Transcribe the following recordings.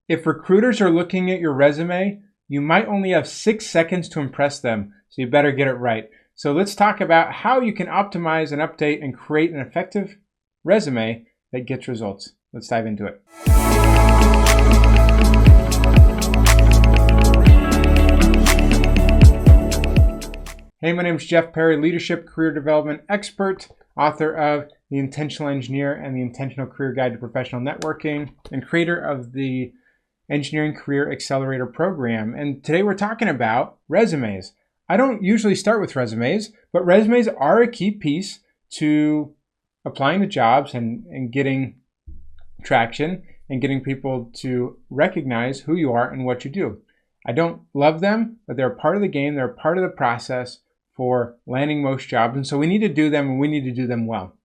If recruiters are looking at your resume, you might only have 6 seconds to impress them, so you better get it right. So let's talk about how you can optimize and update and create an effective resume that gets results. Let's dive into it. Hey, my name is Jeff Perry, leadership career development expert, author of The Intentional Engineer and The Intentional Career Guide to Professional Networking, and creator of the Engineering Career Accelerator program. And today we're talking about resumes. I don't usually start with resumes, but resumes are a key piece to applying to jobs and getting traction and getting people to recognize who you are and what you do. I don't love them, but they're part of the game. They're part of the process for landing most jobs. And so we need to do them, and we need to do them well.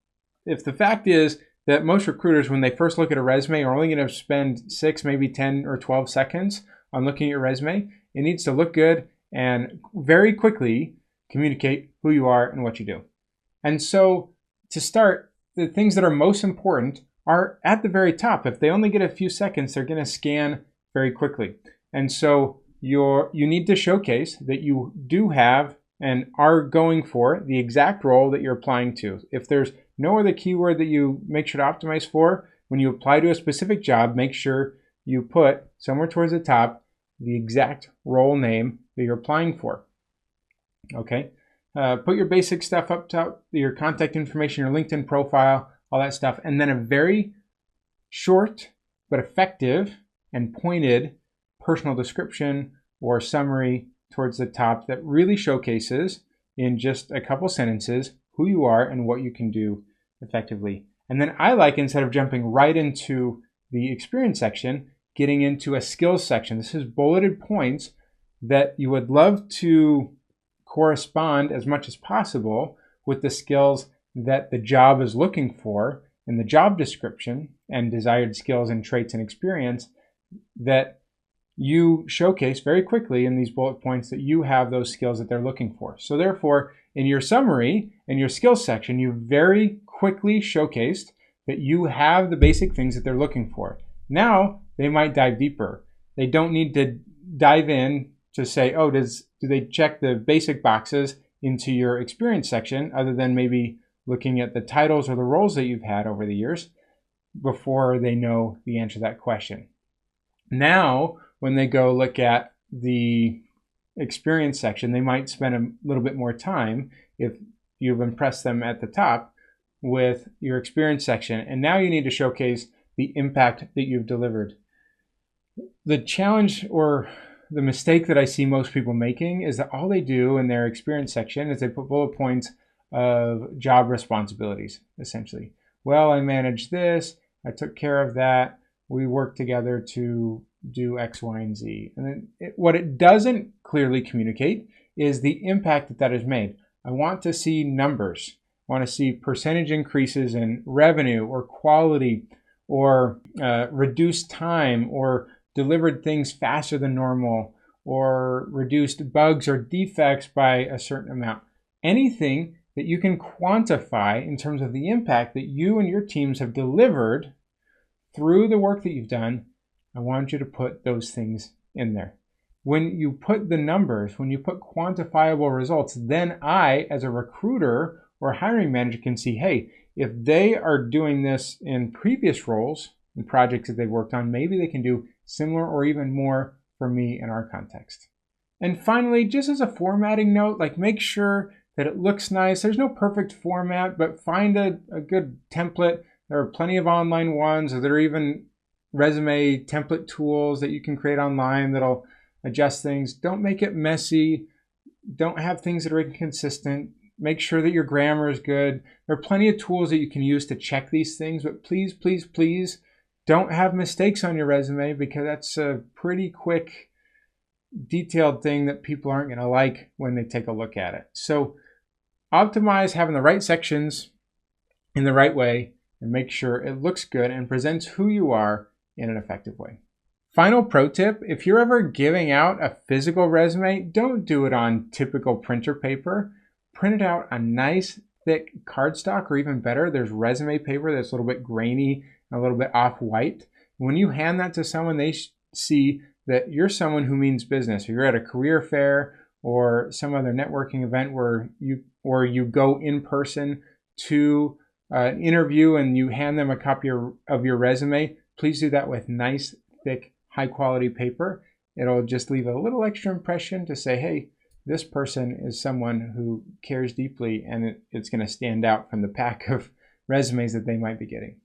If the fact is that most recruiters, when they first look at a resume, are only going to spend 6, maybe 10 or 12 seconds on looking at your resume, it needs to look good and very quickly communicate who you are and what you do. And so to start, the things that are most important are at the very top. If they only get a few seconds, they're going to scan very quickly. And so you need to showcase that you do have and are going for the exact role that you're applying to. If there's no other keyword that you make sure to optimize for, when you apply to a specific job, make sure you put somewhere towards the top the exact role name that you're applying for. Okay? Put your basic stuff up top, your contact information, your LinkedIn profile, all that stuff, and then a very short but effective and pointed personal description or summary towards the top that really showcases in just a couple sentences who you are and what you can do effectively. And then I like, instead of jumping right into the experience section, getting into a skills section. This is bulleted points that you would love to correspond as much as possible with the skills that the job is looking for in the job description, and desired skills and traits and experience that you showcase very quickly in these bullet points that you have those skills that they're looking for. So therefore, in your summary and your skills section, you very quickly showcased that you have the basic things that they're looking for. Now they might dive deeper. They don't need to dive in to say, oh, do they check the basic boxes into your experience section, other than maybe looking at the titles or the roles that you've had over the years before they know the answer to that question. Now, when they go look at the experience section, they might spend a little bit more time if you've impressed them at the top with your experience section. And now you need to showcase the impact that you've delivered. The challenge or the mistake that I see most people making is that all they do in their experience section is they put bullet points of job responsibilities, essentially. Well, I managed this, I took care of that, we worked together to do X, Y, and Z. And then what it doesn't clearly communicate is the impact that has made. I want to see numbers. I want to see percentage increases in revenue or quality, or reduced time, or delivered things faster than normal, or reduced bugs or defects by a certain amount. Anything that you can quantify in terms of the impact that you and your teams have delivered through the work that you've done, I want you to put those things in there. When you put the numbers, when you put quantifiable results, then I, as a recruiter or hiring manager, can see, hey, if they are doing this in previous roles and projects that they've worked on, maybe they can do similar or even more for me in our context. And finally, just as a formatting note, make sure that it looks nice. There's no perfect format, but find a good template. There are plenty of online ones, or there are even resume template tools that you can create online that'll adjust things. Don't make it messy. Don't have things that are inconsistent. Make sure that your grammar is good. There are plenty of tools that you can use to check these things, but please, please, please don't have mistakes on your resume, because that's a pretty quick, detailed thing that people aren't going to like when they take a look at it. So optimize having the right sections in the right way, and make sure it looks good and presents who you are in an effective way. Final pro tip, if you're ever giving out a physical resume, don't do it on typical printer paper. Print it out on nice, thick cardstock, or even better, there's resume paper that's a little bit grainy and a little bit off-white. When you hand that to someone, they see that you're someone who means business, or you're at a career fair or some other networking event where you go in person to an interview and you hand them a copy of your resume. Please do that with nice, thick, high quality paper. It'll just leave a little extra impression to say, hey, this person is someone who cares deeply, and it's going to stand out from the pack of resumes that they might be getting.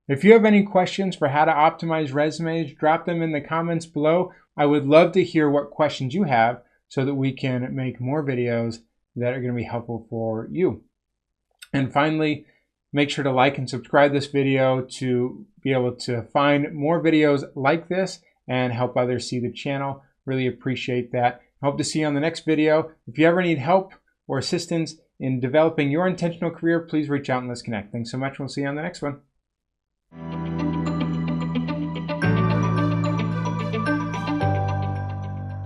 If you have any questions for how to optimize resumes, drop them in the comments below. I would love to hear what questions you have so that we can make more videos that are going to be helpful for you. And finally, make sure to like and subscribe this video to be able to find more videos like this and help others see the channel. Really appreciate that. I hope to see you on the next video. If you ever need help or assistance in developing your intentional career, please reach out and let's connect. Thanks so much. We'll see you on the next one.